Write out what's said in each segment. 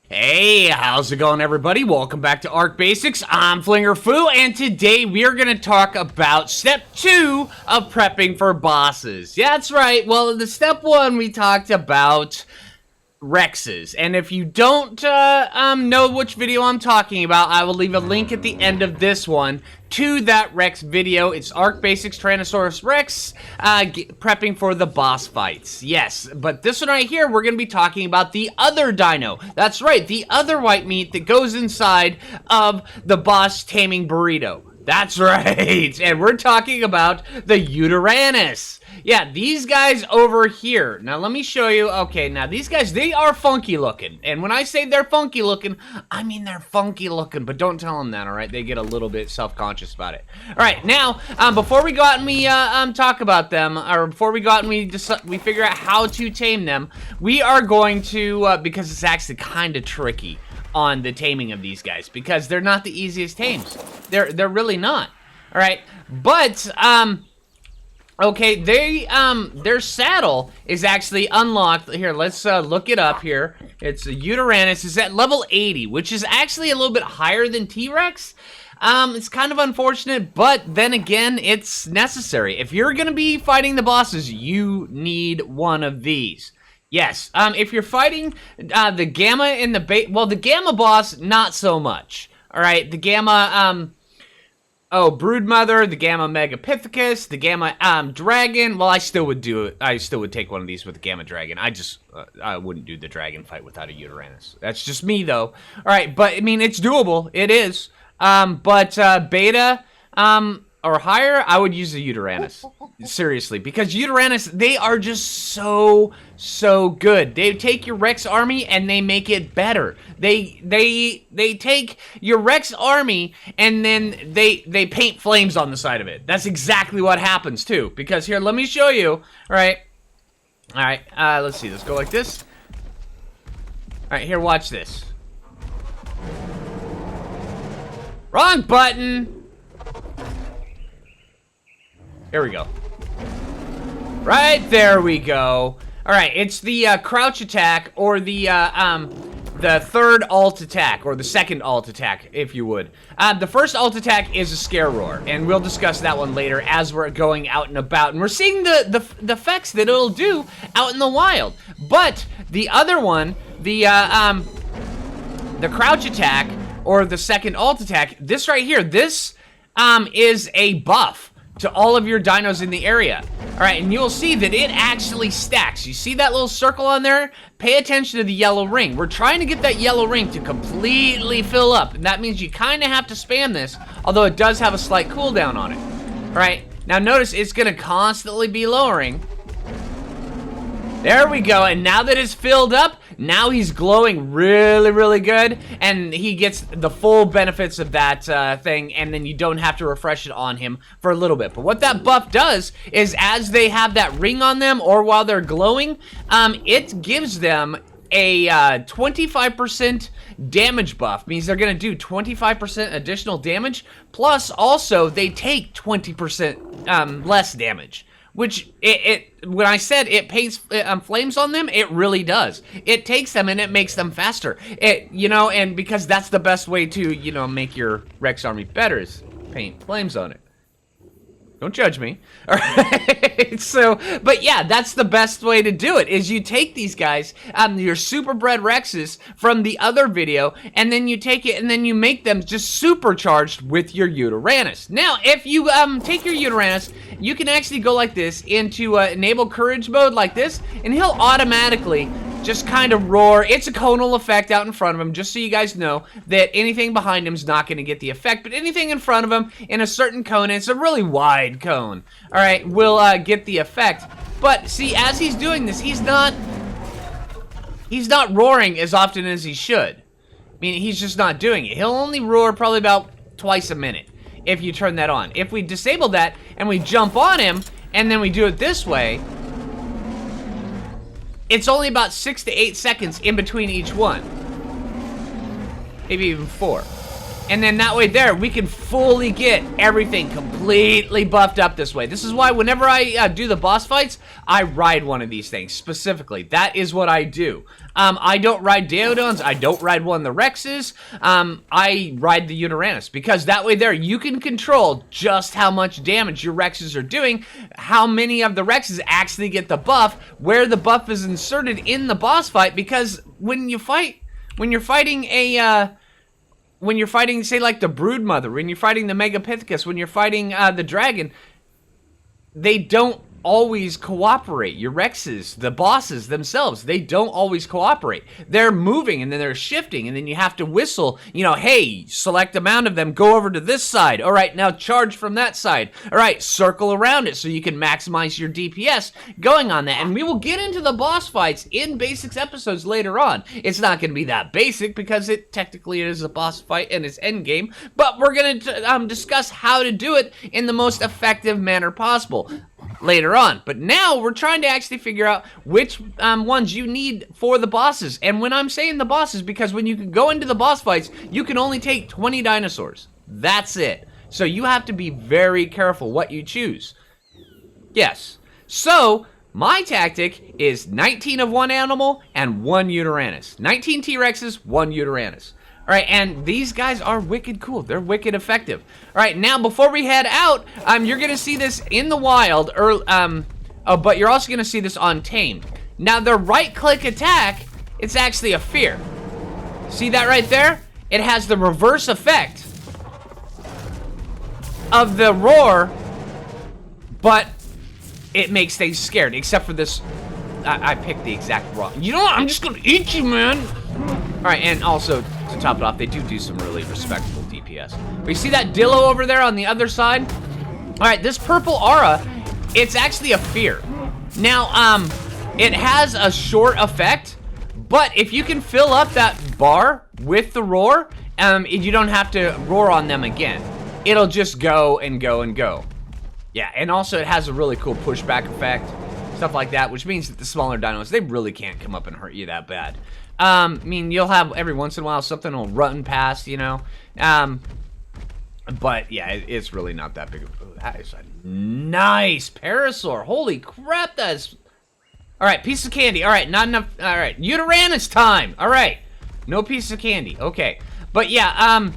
Hey, how's it going, everybody? Welcome back to Arc Basics. I'm Phlinger Phoo, and today we are going to talk about step 2 of prepping for bosses. Yeah, that's right. Well, in the step 1, we talked about Rexes, and if you don't know which video I'm talking about, I will leave a link at the end of this one to that Rex video. It's Arc Basics Tyrannosaurus Rex prepping for the boss fights. Yes, but this one right here, we're going to be talking about the other dino. That's right, the other white meat that goes inside of the boss taming burrito. That's right, and we're talking about the Yutyrannus. Yeah, these guys over here. Now, let me show you. Okay, now, these guys, they are funky looking. And when I say they're funky looking, I mean they're funky looking. But don't tell them that, all right? They get a little bit self-conscious about it. All right, now, before we go out and we talk about them, or before we go out and we figure out how to tame them, we are going to, because it's actually kind of tricky on the taming of these guys, because they're not the easiest tames. They're really not. All right, but, okay, their saddle is actually unlocked. Here, let's look it up here. It's a Yutyrannus. It's at level 80, which is actually a little bit higher than T-Rex. It's kind of unfortunate, but then again, it's necessary. If you're going to be fighting the bosses, you need one of these. Yes, if you're fighting the Gamma and the well, the Gamma boss, not so much. All right, the Gamma, Broodmother, the Gamma Megapithecus, the Gamma Dragon. Well, I still would do it. I still would take one of these with the Gamma Dragon. I wouldn't do the Dragon fight without a Yutyrannus. That's just me, though. All right, but I mean, it's doable. It is. But Beta or higher, I would use the Yutyrannus. Seriously, because Yutyrannus, they are just so good. They take your Rex army and they make it better. They take your Rex army and then they paint flames on the side of it. That's exactly what happens too. Because here, let me show you. All right, let's see. Let's go like this. All right, here, watch this. Wrong button. Here we go. Right, there we go. All right, it's the crouch attack, or the third alt attack, or the second alt attack, if you would. The first alt attack is a scare roar, and we'll discuss that one later as we're going out and about, and we're seeing the effects that it'll do out in the wild. But the other one, the crouch attack, or the second alt attack, this right here, this is a buff to all of your dinos in the area. All right, and you'll see that it actually stacks. You see that little circle on there? Pay attention to the yellow ring. We're trying to get that yellow ring to completely fill up, and that means you kind of have to spam this, although it does have a slight cooldown on it. All right, now notice it's gonna constantly be lowering. There we go, and now that it's filled up, now he's glowing really good, and he gets the full benefits of that thing, and then you don't have to refresh it on him for a little bit. But what that buff does is, as they have that ring on them, or while they're glowing, it gives them a 25% damage buff. Means they're gonna do 25% additional damage, plus also they take 20% less damage. Which, when I said it paints flames on them, it really does. It takes them and it makes them faster. And because that's the best way to, make your Rex army better, is paint flames on it. Don't judge me. All right. But yeah, that's the best way to do it, is you take these guys, your super bred Rexes from the other video, and then you take it and then you make them just supercharged with your Yutyrannus. Now, if you take your Yutyrannus, you can actually go like this into enable courage mode like this, and he'll automatically just kind of roar. It's a conal effect out in front of him, just so you guys know that anything behind him is not going to get the effect, but anything in front of him in a certain cone, and it's a really wide cone, all right, will get the effect. But see, as he's doing this, he's not roaring as often as he should. I mean, he's just not doing it. He'll only roar probably about twice a minute if you turn that on. If we disable that and we jump on him and then we do it this way, it's only about 6 to 8 seconds in between each one. Maybe even 4. And then that way there, we can fully get everything completely buffed up this way. This is why whenever I do the boss fights, I ride one of these things specifically. That is what I do. I don't ride Deodons. I don't ride one of the Rexes. I ride the Yutyrannus because that way there, you can control just how much damage your Rexes are doing, how many of the Rexes actually get the buff, where the buff is inserted in the boss fight, because when you're fighting, say, like the Broodmother, when you're fighting the Megapithecus, when you're fighting the dragon, they don't always cooperate. Your Rexes, the bosses themselves, they don't always cooperate. They're moving and then they're shifting, and then you have to whistle, you know, hey, select amount of them, go over to this side. All right, now charge from that side. All right, circle around it so you can maximize your DPS going on that. And we will get into the boss fights in basics episodes later on. It's not going to be that basic because it technically is a boss fight and it's endgame, but we're going to discuss how to do it in the most effective manner possible later on. But now we're trying to actually figure out which ones you need for the bosses. And when I'm saying the bosses, because when you can go into the boss fights, you can only take 20 dinosaurs. That's it. So you have to be very careful what you choose. Yes. So my tactic is 19 of one animal and 1 Yutyrannus. 19 T-Rexes, 1 Yutyrannus. All right, and these guys are wicked cool. They're wicked effective. All right, now before we head out, you're gonna see this in the wild, but you're also gonna see this on Tamed. Now, the right-click attack, it's actually a fear. See that right there? It has the reverse effect of the roar, but it makes things scared, except for this. I picked the exact wrong. You know what? I'm just gonna eat you, man. All right, and also, to top it off, they do some really respectable DPS. But you see that Dillo over there on the other side? All right, this purple aura, it's actually a fear. Now, it has a short effect, but if you can fill up that bar with the roar, you don't have to roar on them again. It'll just go and go and go. Yeah, and also it has a really cool pushback effect, stuff like that, which means that the smaller dinos, they really can't come up and hurt you that bad. I mean, you'll have every once in a while something will run past, you know. But yeah, it's really not that big of a... That is a nice Parasaur. Holy crap, that's... All right, piece of candy. All right, not enough. All right, Yutyrannus time. All right, no piece of candy. Okay, but yeah,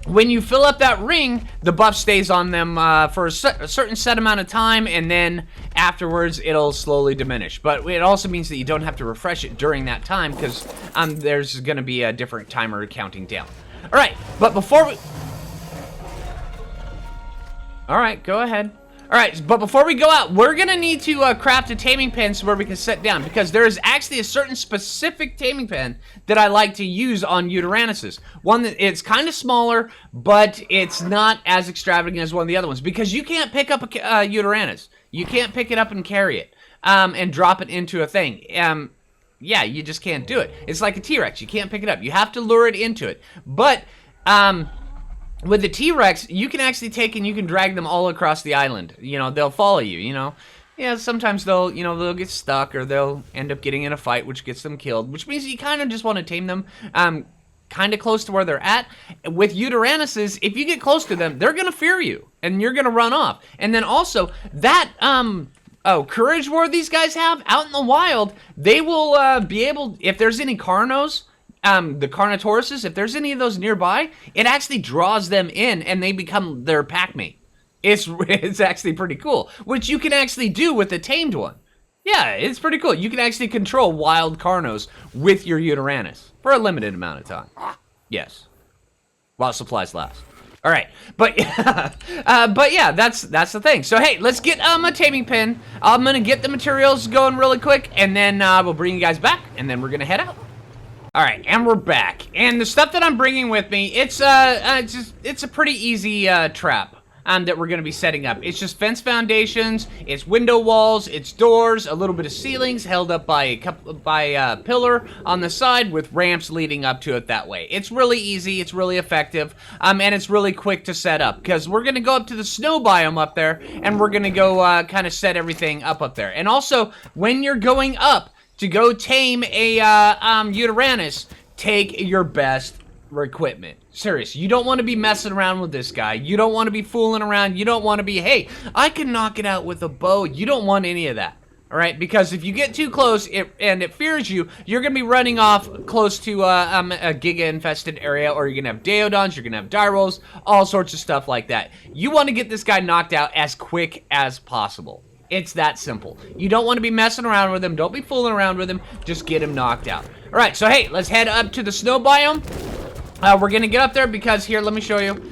when you fill up that ring, the buff stays on them for a certain set amount of time, and then afterwards it'll slowly diminish. But it also means that you don't have to refresh it during that time, because there's going to be a different timer counting down. All right, but before we... All right, go ahead. All right, but before we go out, we're going to need to craft a taming pin so where we can set down, because there is actually a certain specific taming pin that I like to use on Yutyrannuses. One that it's kind of smaller, but it's not as extravagant as one of the other ones, because you can't pick up a Yutyrannus. You can't pick it up and carry it and drop it into a thing. Yeah, you just can't do it. It's like a T-Rex. You can't pick it up. You have to lure it into it. But... with the T-Rex, you can actually take and you can drag them all across the island. You know, they'll follow you, you know. Yeah, sometimes they'll get stuck or they'll end up getting in a fight, which gets them killed, which means you kind of just want to tame them kind of close to where they're at. With Yutyrannuses, if you get close to them, they're going to fear you and you're going to run off. And then also, that Courage War these guys have out in the wild, they will be able, if there's any Carnos, the Carnotauruses, if there's any of those nearby, it actually draws them in and they become their pack mate. It's actually pretty cool, which you can actually do with the tamed one. Yeah, it's pretty cool. You can actually control wild Carnos with your Yutyrannus for a limited amount of time. Yes, while supplies last. All right, but yeah, that's the thing. So hey, let's get a taming pin. I'm gonna get the materials going really quick, and then we'll bring you guys back, and then we're gonna head out. All right, and we're back. And the stuff that I'm bringing with me, it's a pretty easy trap that we're gonna be setting up. It's just fence foundations, it's window walls, it's doors, a little bit of ceilings held up by a pillar on the side with ramps leading up to it that way. It's really easy, it's really effective, and it's really quick to set up because we're gonna go up to the snow biome up there, and we're gonna go kind of set everything up there. And also, when you're going up to go tame a Yutyrannus, take your best equipment. Serious. You don't want to be messing around with this guy. You don't want to be fooling around. You don't want to be, hey, I can knock it out with a bow. You don't want any of that. All right, because if you get too close and it fears you, you're going to be running off close to a Giga-infested area, or you're going to have Daeodons, you're going to have die rolls, all sorts of stuff like that. You want to get this guy knocked out as quick as possible. It's that simple. You don't want to be messing around with him. Don't be fooling around with him. Just get him knocked out. All right, so hey, let's head up to the snow biome. We're going to get up there because here, let me show you.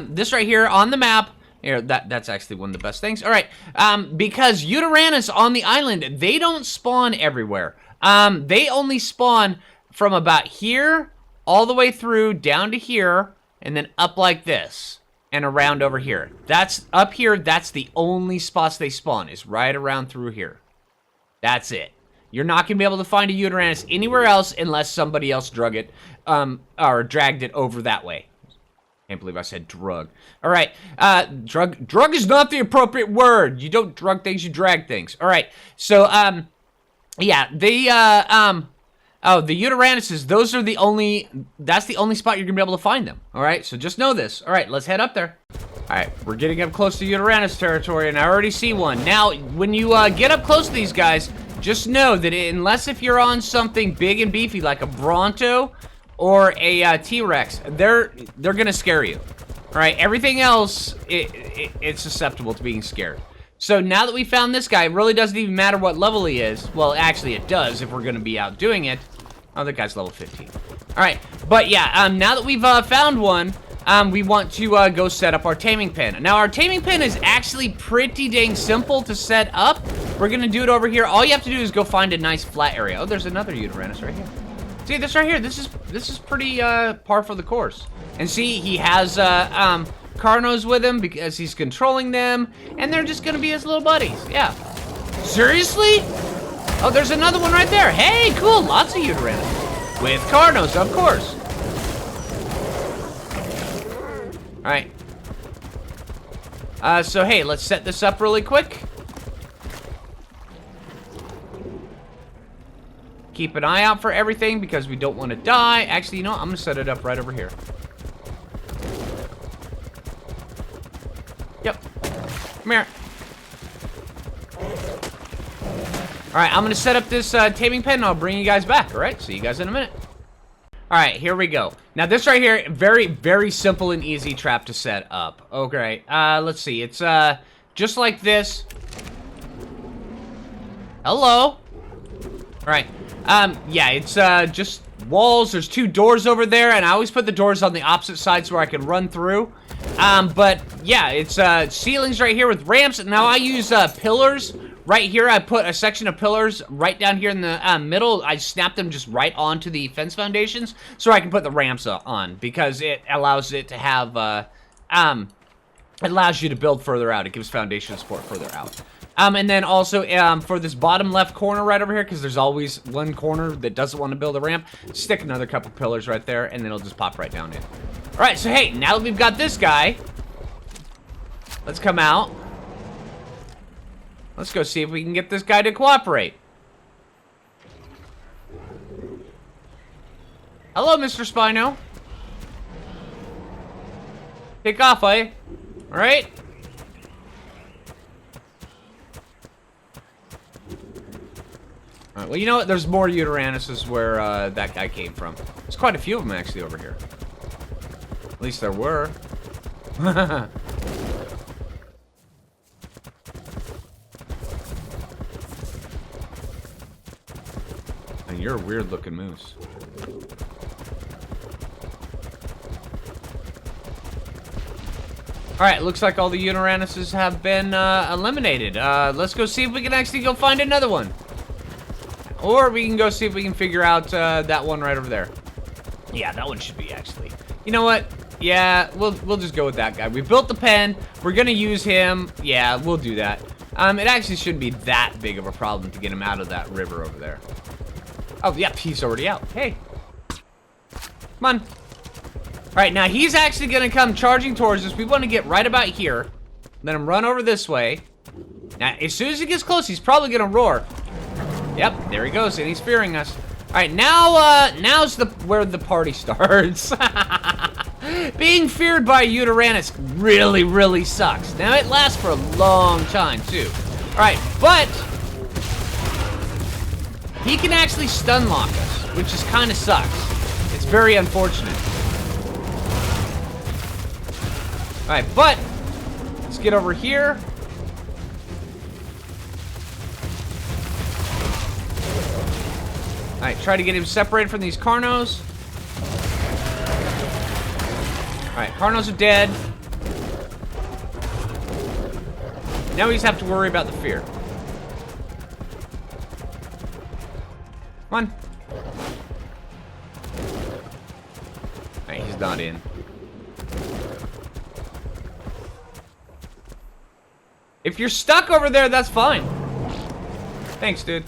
This right here on the map. Here, that's actually one of the best things. All right, because Yutyrannus on the island, they don't spawn everywhere. They only spawn from about here all the way through down to here and then up like this and around over here. That's up here. That's the only spots they spawn is right around through here. That's it. You're not going to be able to find a Yutyrannus anywhere else unless somebody else drug it or dragged it over that way. Can't believe I said drug. All right, drug is not the appropriate word. You don't drug things, you drag things. All right, so yeah, the Yutyrannus, those are the only. That's the only spot you're gonna be able to find them. All right, so just know this. All right, let's head up there. All right, we're getting up close to Yutyrannus territory, and I already see one. Now, when you get up close to these guys, just know that unless if you're on something big and beefy like a Bronto or a T-Rex, they're gonna scare you. All right, everything else, it's susceptible to being scared. So now that we found this guy, it really doesn't even matter what level he is. Well, actually it does if we're gonna be out doing it. Oh, that guy's level 15. All right, but yeah, now that we've found one, we want to go set up our taming pin. Now, our taming pin is actually pretty dang simple to set up. We're gonna do it over here. All you have to do is go find a nice flat area. Oh, there's another Yutyrannus right here. See, this right here, this is pretty par for the course. And see, he has Carnos with him because he's controlling them, and they're just gonna be his little buddies. Yeah. Seriously? Oh, there's another one right there. Hey, cool, lots of Yutyrannus. With Carnos, of course. All right. So hey, let's set this up really quick. Keep an eye out for everything because we don't want to die. Actually, you know what? I'm going to set it up right over here. Yep. Come here. Alright, I'm going to set up this taming pen and I'll bring you guys back. Alright, see you guys in a minute. Alright, here we go. Now, this right here, very, very simple and easy trap to set up. Okay, let's see. It's just like this. Hello. Alright. Yeah, it's just walls. There's two doors over there, and I always put the doors on the opposite sides where I can run through. But yeah, it's ceilings right here with ramps. Now I use pillars right here. I put a section of pillars right down here in the middle. I snap them just right onto the fence foundations so I can put the ramps on because it allows it to have it allows you to build further out. It gives foundation support further out. And then also, for this bottom left corner right over here, because there's always one corner that doesn't want to build a ramp, stick another couple pillars right there, and then it'll just pop right down in. All right, so hey, now that we've got this guy, let's come out. Let's go see if we can get this guy to cooperate. Hello, Mr. Spino. Take off, eh? All right. Alright, well, you know what? There's more Yutyrannuses where that guy came from. There's quite a few of them, actually, over here. At least there were. And you're a weird-looking moose. Alright, looks like all the Yutyrannuses have been eliminated. Let's go see if we can actually go find another one. Or we can go see if we can figure out that one right over there. Yeah, that one should be actually. You know what? Yeah, we'll just go with that guy. We built the pen. We're gonna use him. Yeah, we'll do that. It actually shouldn't be that big of a problem to get him out of that river over there. Oh, yeah, he's already out. Hey. Come on. All right, now he's actually gonna come charging towards us. We want to get right about here. Let him run over this way. Now, as soon as he gets close, he's probably gonna roar. Yep, there he goes, and he's fearing us. Alright, now, now's where the party starts. Being feared by Yutyrannus really, really sucks. Now, it lasts for a long time, too. Alright, but he can actually stun lock us, which is kind of sucks. It's very unfortunate. Alright, but let's get over here. Alright, try to get him separated from these Carnos. Alright, Carnos are dead. Now we just have to worry about the fear. Come on. Alright, he's not in. If you're stuck over there, that's fine. Thanks, dude.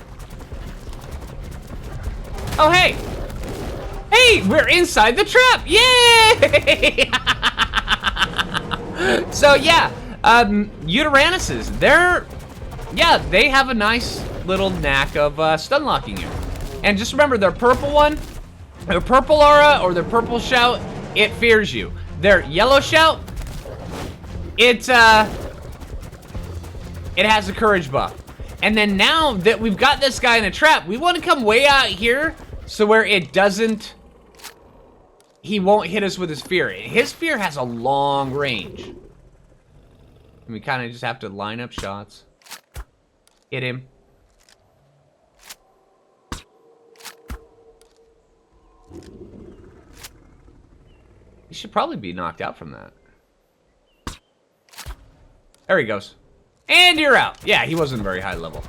Oh, hey! Hey, we're inside the trap! Yay! So, yeah, Yutyrannuses, they have a nice little knack of stun locking you. And just remember, their purple one, their purple aura, or their purple shout, it fears you. Their yellow shout, it has a courage buff. And then now that we've got this guy in a trap, we want to come way out here so where it doesn't, he won't hit us with his fear. His fear has a long range. And we kind of just have to line up shots. Hit him. He should probably be knocked out from that. There he goes. And you're out. Yeah, he wasn't a very high level.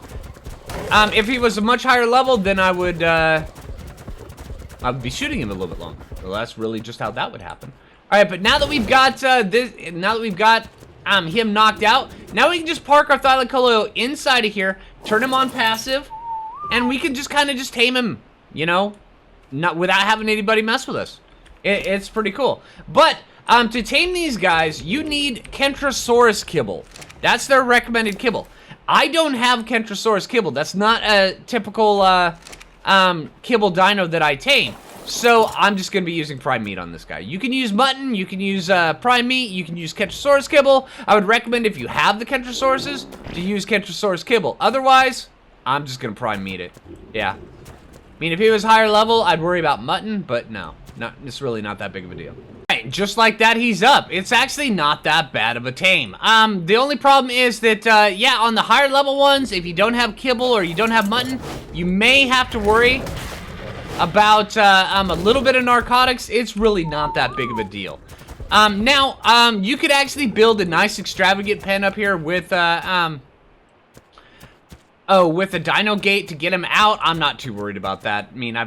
If he was a much higher level, then I would be shooting him a little bit longer. Well, that's really just how that would happen. All right, but now that we've got him knocked out, now we can just park our Thylacoleo inside of here, turn him on passive, and we can just kind of just tame him, you know, not without having anybody mess with us. It's pretty cool. But to tame these guys, you need Kentrosaurus kibble. That's their recommended kibble. I don't have Kentrosaurus kibble. That's not a typical kibble dino that I tame. So I'm just going to be using prime meat on this guy. You can use mutton, you can use prime meat, you can use Kentrosaurus kibble. I would recommend, if you have the Kentrosauruses, to use Kentrosaurus kibble. Otherwise, I'm just going to prime meat it. Yeah. I mean, if he was higher level, I'd worry about mutton, but no. It's really not that big of a deal. Right, just like that, he's up. It's actually not that bad of a tame. The only problem is that, yeah, on the higher level ones, if you don't have kibble or you don't have mutton, you may have to worry about a little bit of narcotics. It's really not that big of a deal. Now, you could actually build a nice extravagant pen up here with, with a dino gate to get him out. I'm not too worried about that. I mean,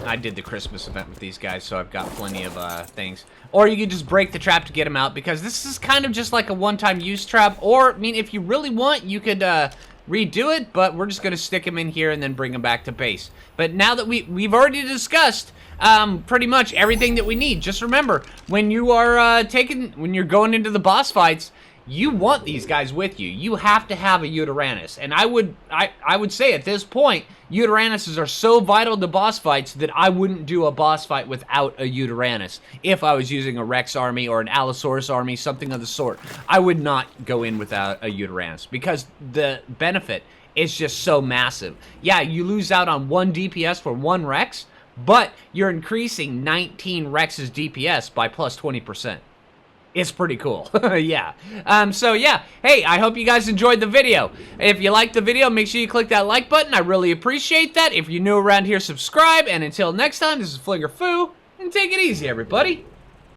I did the Christmas event with these guys, so I've got plenty of things. Or you could just break the trap to get them out, because this is kind of just like a one-time use trap. Or, I mean, if you really want, you could redo it, but we're just going to stick him in here and then bring him back to base. But now that we've already discussed pretty much everything that we need, just remember, when you are when you're going into the boss fights, you want these guys with you. You have to have a Yutyrannus. And I would say at this point, Yutyrannuses are so vital to boss fights that I wouldn't do a boss fight without a Yutyrannus. If I was using a Rex army or an Allosaurus army, something of the sort, I would not go in without a Yutyrannus, because the benefit is just so massive. Yeah, you lose out on 1 DPS for 1 Rex, but you're increasing 19 Rex's DPS by plus 20%. It's pretty cool. Yeah. So yeah, hey, I hope you guys enjoyed the video. If you liked the video, make sure you click that like button. I really appreciate that. If you're new around here, subscribe. And until next time, this is Phlinger Phoo, and take it easy, everybody.